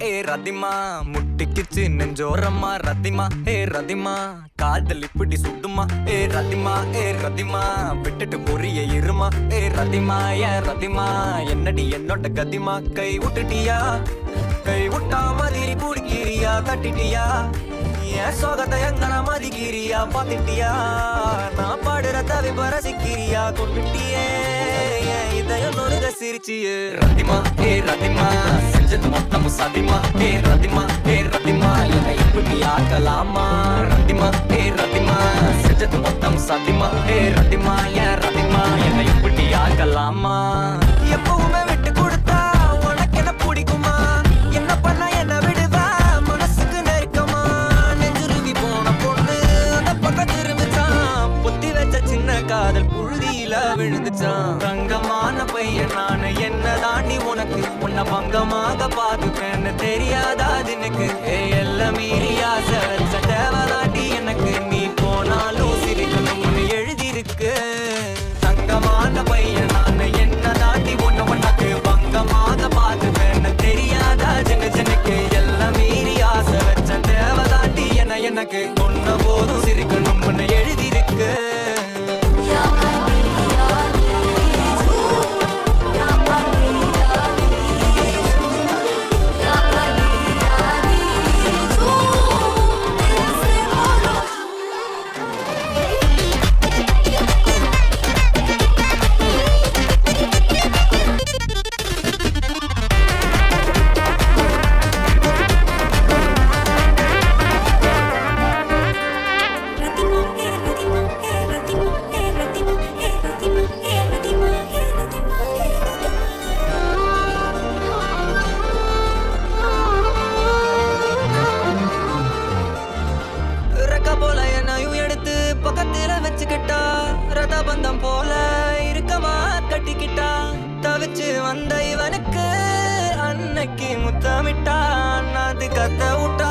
ஏ ரதிமா முட்டிக்கிச்சு நெஞ்சோரமா ரதிமா ஏ ரதிமா காதல் இப்படி சுடுமா ஏ ரதிமா விட்டுட்டு பொரிய இருமா ஏ ரதிமா ஏ ரதிமா என்னடி என்னோட கதிமா கை விட்டுட்டியா கை விட்டா மாதிரி பிடிக்கிறியா தட்டிட்டியா என் சோகத்தை எங்கன மதிக்கிறியா பாத்துட்டியா நான் பாடுற தவி பரசிக்கிறியா கொண்டுட்டியே இதயம் நொறுக சிரிச்சியே ரதிமா ஏ ரதிமா செஞ்சது மொத்தம் சதிமா ஏ ரதிமா என்னை இப்படி ஆக்கலாமா ரதிமா ஏ ரதிமா செஞ்சது மொத்தம் சதிமா ஏ ரதிமா ஏன் ரதிமா என்னை இப்படி ஆக்கலாமா எப்பவுமே விட்டு கொடுத்தா உனக்கு என்ன பிடிக்குமா என்ன பண்ண என்ன விடுவா மனசுக்கு நெருக்கமா நெஞ்சுருகி போன பொண்ணு அந்த பக்கம் திரும்பிச்சான் புத்தி வச்ச சின்ன காதல் புழுதியில விழுந்துச்சான் தங்கமான பையன் நானு என்ன தாண்டி உனக்கு உன்னை பங்கமாக பாத்துப்பேன்னு தெரியாதா தினுக்கு எல்லாம் மீறி ஆசை வச்ச தேவதாண்டி எனக்கு நீ போனாலும் சிரிக்கணும்னு எழுதிருக்கு தங்கமான பையன் நானு என்ன தாண்டி உனக்கு பங்கமாக பாத்துப்பேன்னு தெரியாதா ஜனுக்கு எல்லாம் மீறி ஆசை வச்ச தேவதாண்டி எனக்கு கொன்ன போதும் சிரிக்கணும்னு எழுதிருக்கு பக்கத்துல வச்சுக்கிட்டா ரத பந்தம் போல இருக்கமா கட்டிக்கிட்டா தவிச்சு வந்த இவனுக்கு அன்னைக்கு முத்தமிட்டா அது கத்த விட்டா